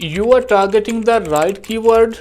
You are targeting the right keyword,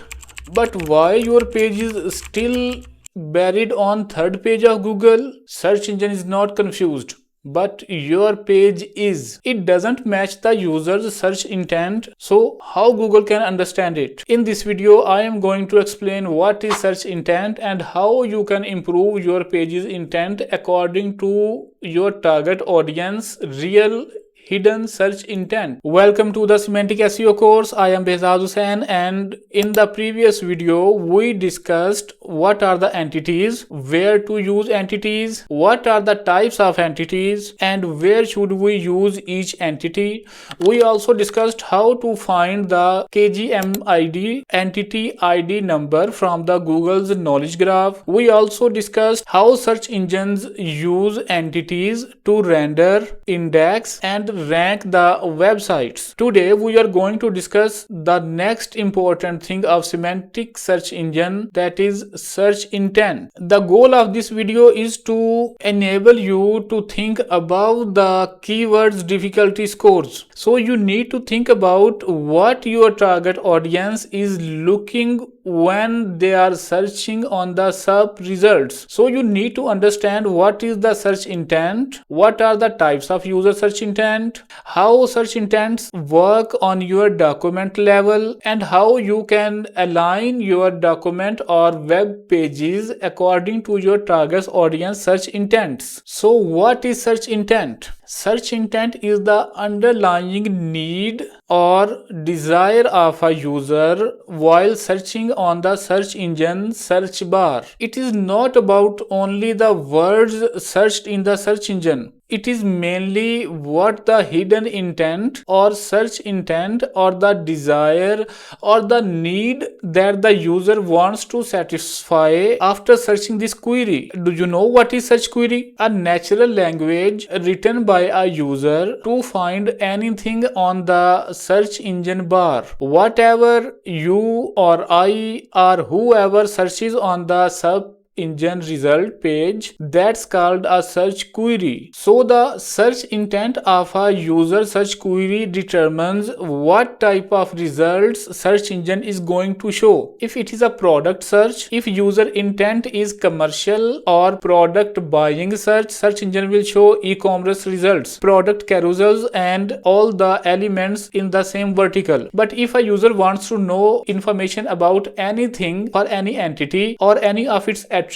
but why your page is still buried on third page of Google? Search engine is not confused, but your page is. It doesn't match the user's search intent, so how Google can understand it? In this video, I am going to explain what is search intent and how you can improve your page's intent according to your target audience real hidden search intent. Welcome to the Semantic SEO course. I am Behzad Hussain, and in the previous video we discussed what are the entities, where to use entities, what are the types of entities, and where should we use each entity. We also discussed how to find the 𝐏𝐚𝐫𝐭 entity ID number from the Google's knowledge graph. We also discussed how search engines use entities to render, index, and rank the websites. Today we are going to discuss the next important thing of semantic search engine, that is search intent. The goal of this video is to enable you to think about the keywords difficulty scores. So you need to think about what your target audience is looking when they are searching on the SERP results. So you need to understand what is the search intent, what are the types of user search intent, how search intents work on your document level, and how you can align your document or web pages according to your target audience search intents. So what is search intent? Search intent is the underlying need or desire of a user while searching on the search engine search bar. It is not about only the words searched in the search engine. It is mainly what the hidden intent or search intent or the desire or the need that the user wants to satisfy after searching this query. Do you know what is search query? A natural language written by a user to find anything on the search engine bar. Whatever you or I or whoever searches on the SERP engine result page, that's called a search query. So the search intent of a user search query determines what type of results search engine is going to show. If it is a product search, if user intent is commercial or product buying search engine will show e-commerce results, product carousels, and all the elements in the same vertical. But if a user wants to know information about anything for any entity or any of its attributes,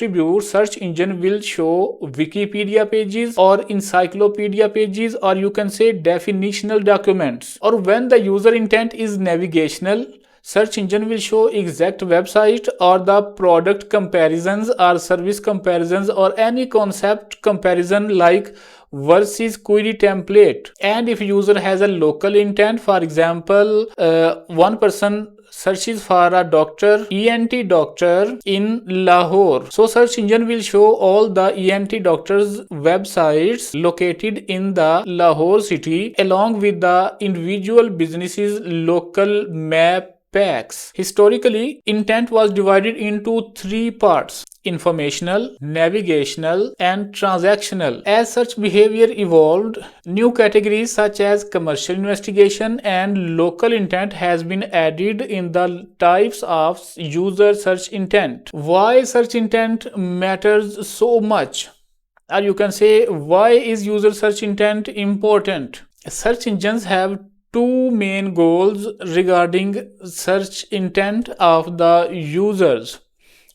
search engine will show Wikipedia pages or encyclopedia pages, or you can say definitional documents. Or when the user intent is navigational, search engine will show exact website or the product comparisons or service comparisons or any concept comparison like versus query template. And if user has a local intent, for example, one person searches for a doctor, ENT doctor in Lahore. So search engine will show all the ENT doctors websites located in the Lahore city along with the individual businesses local map packs. Historically, intent was divided into three parts: informational, navigational, and transactional. As search behavior evolved, new categories such as commercial investigation and local intent has been added in the types of user search intent. Why search intent matters so much? Or you can say, why is user search intent important? Search engines have two main goals regarding search intent of the users.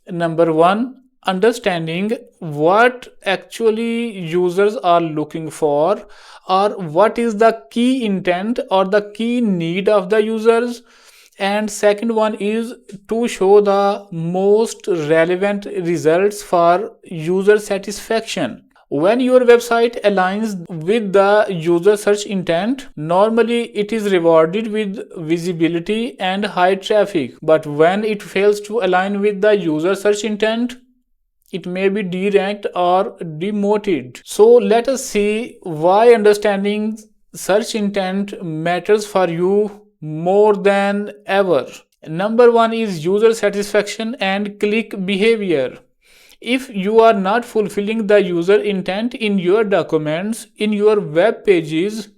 Number one, understanding what actually users are looking for, or what is the key intent or the key need of the users. And second one is to show the most relevant results for user satisfaction. When your website aligns with the user search intent, normally it is rewarded with visibility and high traffic. But when it fails to align with the user search intent, it may be deranked or demoted. So let us see why understanding search intent matters for you more than ever. Number one is user satisfaction and click behavior. If you are not fulfilling the user intent in your documents, in your web pages,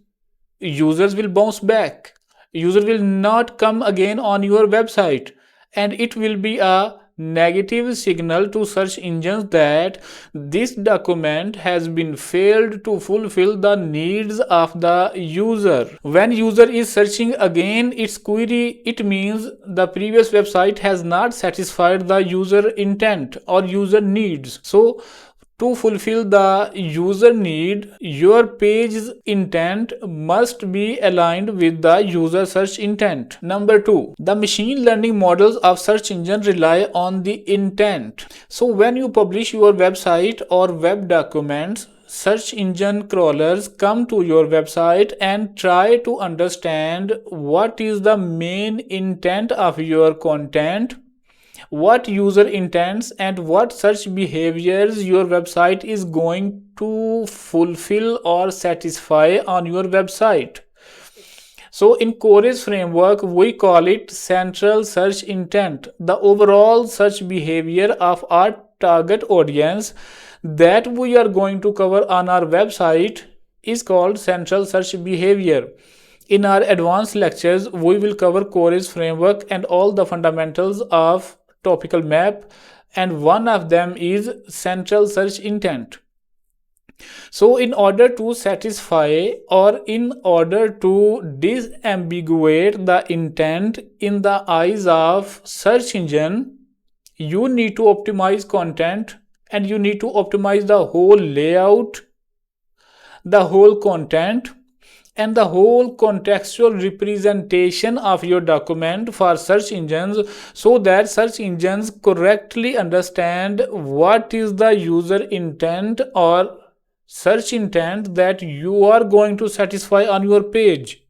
users will bounce back. user will not come again on your website, and it will be a negative signal to search engines that this document has been failed to fulfill the needs of the user. When user is searching again its query, it means the previous website has not satisfied the user intent or user needs. So to fulfill the user need, your page's intent must be aligned with the user search intent. Number 2, the machine learning models of search engine rely on the intent. So when you publish your website or web documents, search engine crawlers come to your website and try to understand what is the main intent of your content, what user intents, and what search behaviors your website is going to fulfill or satisfy on your website. So in Koray's framework, we call it central search intent, the overall search behavior of our target audience that we are going to cover on our website is called central search behavior. In our advanced lectures, we will cover Koray's framework and all the fundamentals of topical map, and one of them is central search intent. So in order to satisfy or in order to disambiguate the intent in the eyes of search engine, you need to optimize content, and you need to optimize the whole layout, the whole content, and the whole contextual representation of your document for search engines, so that search engines correctly understand what is the user intent or search intent that you are going to satisfy on your page.